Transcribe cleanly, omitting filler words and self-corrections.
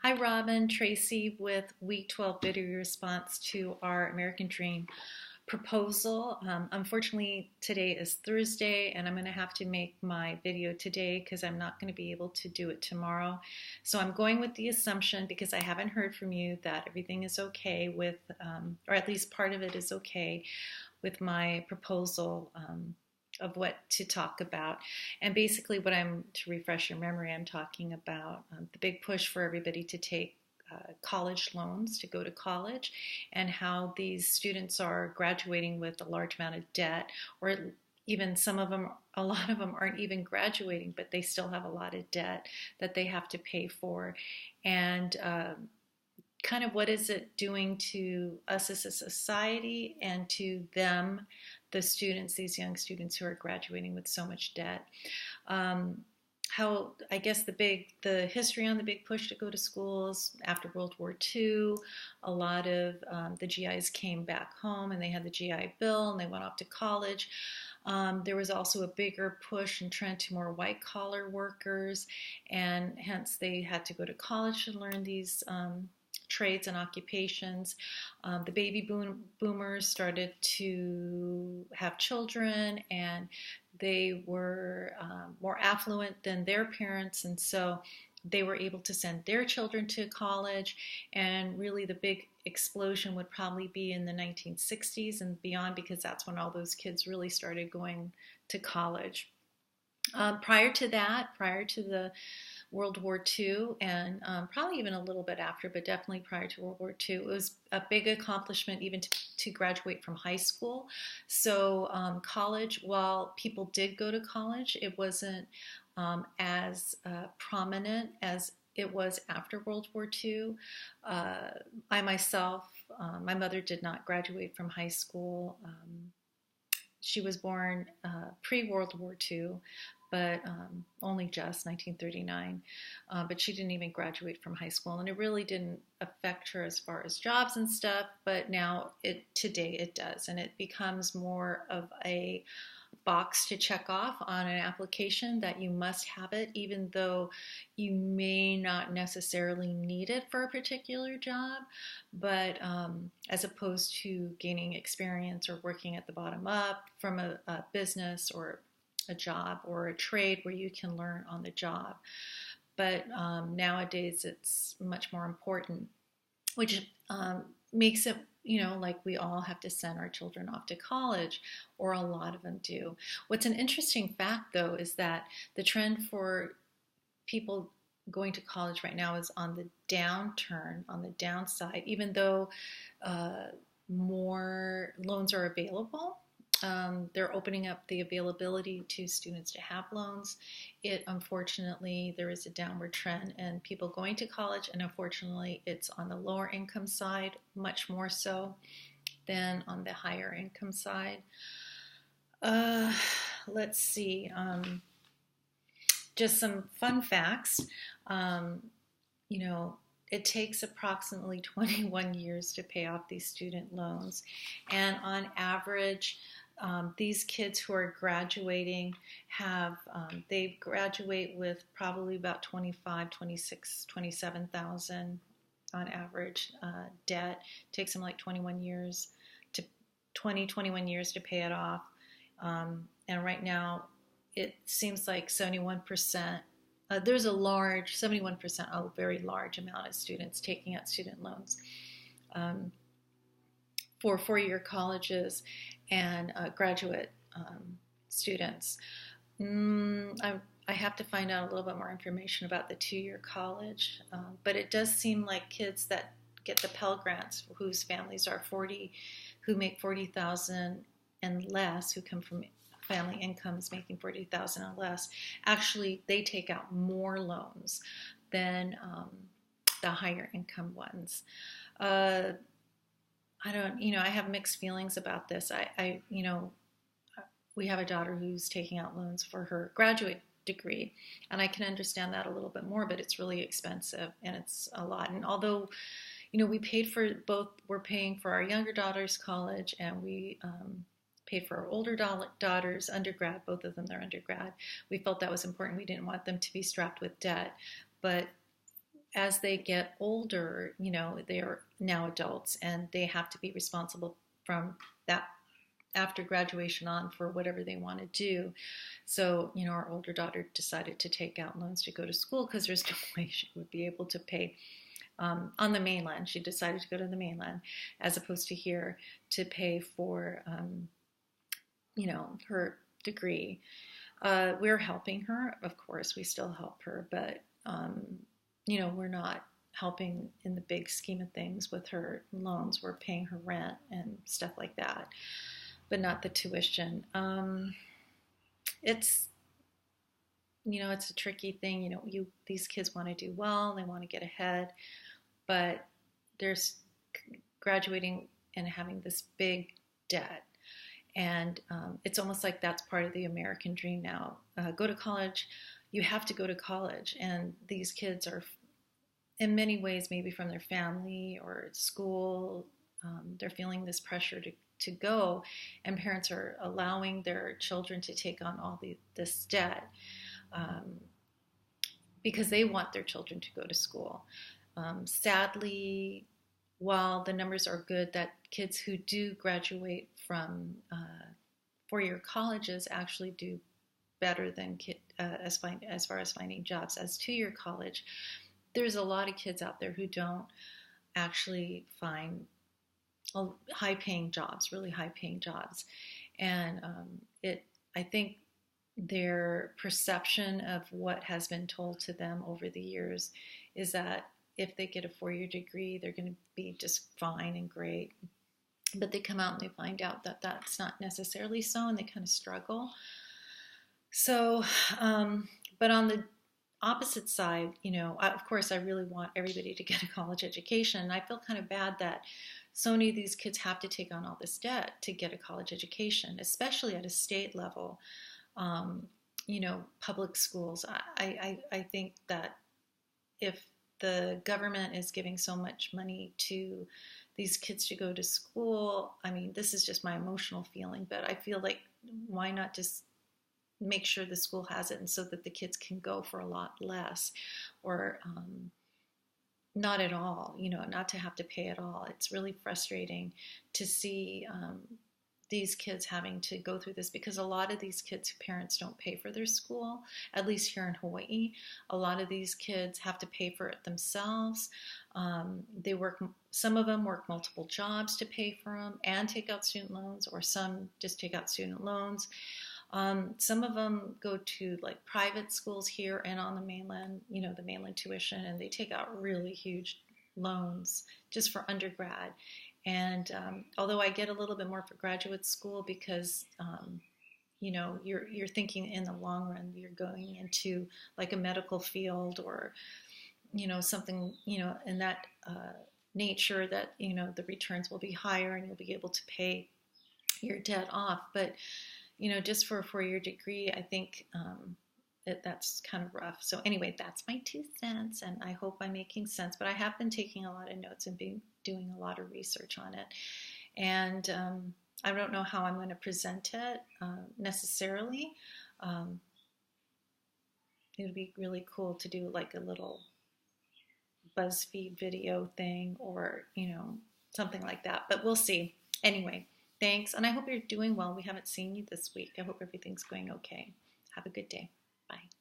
Hi, Robin. Tracy with Week 12 video response to our American Dream proposal. Unfortunately, today is Thursday, and I'm going to have to make my video today because I'm not going to be able to do it tomorrow. So I'm going with the assumption, because I haven't heard from you, that everything is okay with, or at least part of it is okay with my proposal. Of what to talk about. And basically, to refresh your memory, I'm talking about the big push for everybody to take college loans to go to college, and how these students are graduating with a large amount of debt, or even a lot of them aren't even graduating, but they still have a lot of debt that they have to pay for. And kind of what is it doing to us as a society and to them, the students, these young students who are graduating with so much debt. How, I guess, the history on the big push to go to schools after World War II, a lot of the GIs came back home and they had the GI Bill and they went off to college. There was also a bigger push and trend to more white collar workers, and hence they had to go to college to learn these trades and occupations. The baby boomers started to have children, and they were more affluent than their parents, and so they were able to send their children to college. And really the big explosion would probably be in the 1960s and beyond, because that's when all those kids really started going to college. Prior to that, prior to the World War II, and probably even a little bit after, but definitely prior to World War II, it was a big accomplishment even to graduate from high school. So college, while people did go to college, it wasn't as prominent as it was after World War II. I myself, my mother did not graduate from high school. She was born pre-World War II, but only just 1939. But she didn't even graduate from high school, and it really didn't affect her as far as jobs and stuff. But now, today it does, and it becomes more of a box to check off on an application that you must have it, even though you may not necessarily need it for a particular job. But as opposed to gaining experience or working at the bottom up from a business or a job or a trade where you can learn on the job. But nowadays it's much more important, which makes it, like we all have to send our children off to college, or a lot of them do. What's an interesting fact, though, is that the trend for people going to college right now is on the downturn, on the downside, even though more loans are available. They're opening up the availability to students to have loans. Unfortunately, there is a downward trend in people going to college, and unfortunately, it's on the lower income side, much more so than on the higher income side. Let's see. Just some fun facts. It takes approximately 21 years to pay off these student loans, and on average, these kids who are graduating they graduate with probably about 25, 26, 27,000 on average debt. It takes them like 21 years to 21 years to pay it off. And right now it seems like 71%, there's a large 71%, a very large amount of students taking out student loans for four-year colleges and graduate students. I have to find out a little bit more information about the two-year college, but it does seem like kids that get the Pell Grants, whose families are who make 40,000 and less, who come from family incomes making 40,000 or less, actually they take out more loans than the higher income ones. I have mixed feelings about this. We have a daughter who's taking out loans for her graduate degree, and I can understand that a little bit more, but it's really expensive and it's a lot. And although, we're paying for our younger daughter's college, and we paid for our older daughter's undergrad, both of them, their undergrad. We felt that was important. We didn't want them to be strapped with debt, but as they get older, they're now adults and they have to be responsible from that after graduation on for whatever they want to do. So, our older daughter decided to take out loans to go to school because there's no way she would be able to pay on the mainland. She decided to go to the mainland as opposed to here to pay for, her degree. We're helping her, of course, we still help her, but, we're not helping in the big scheme of things with her loans. We're paying her rent and stuff like that, but not the tuition. It's, it's a tricky thing. These kids want to do well, they want to get ahead, but there's graduating and having this big debt. And it's almost like that's part of the American dream now. Go to college, you have to go to college. And these kids are, in many ways, maybe from their family or school, they're feeling this pressure to go. And parents are allowing their children to take on all this debt because they want their children to go to school. Sadly, while the numbers are good that kids who do graduate from four-year colleges actually do better than as far as finding jobs as two-year college, there's a lot of kids out there who don't actually find high-paying jobs, really high-paying jobs. And I think their perception of what has been told to them over the years is that if they get a four-year degree, they're going to be just fine and great. But they come out and they find out that that's not necessarily so, and they kind of struggle. So, but on the opposite side, of course, I really want everybody to get a college education. And I feel kind of bad that so many of these kids have to take on all this debt to get a college education, especially at a state level. Public schools. I think that if the government is giving so much money to these kids to go to school, I mean, this is just my emotional feeling, but I feel like why not just make sure the school has it and so that the kids can go for a lot less or not at all, not to have to pay at all. It's really frustrating to see these kids having to go through this because a lot of these kids' parents don't pay for their school, at least here in Hawaii. A lot of these kids have to pay for it themselves. Some of them work multiple jobs to pay for them and take out student loans, or some just take out student loans. Some of them go to like private schools here and on the mainland, the mainland tuition, and they take out really huge loans just for undergrad. And although I get a little bit more for graduate school because, you're thinking in the long run, you're going into like a medical field or, something, in that nature that, the returns will be higher and you'll be able to pay your debt off. But, just for a four-year degree, I think that's kind of rough. So anyway, that's my 2 cents, and I hope I'm making sense. But I have been taking a lot of notes and doing a lot of research on it. And I don't know how I'm going to present it necessarily. It would be really cool to do like a little BuzzFeed video thing or, something like that. But we'll see. Anyway, thanks. And I hope you're doing well. We haven't seen you this week. I hope everything's going okay. Have a good day. Bye.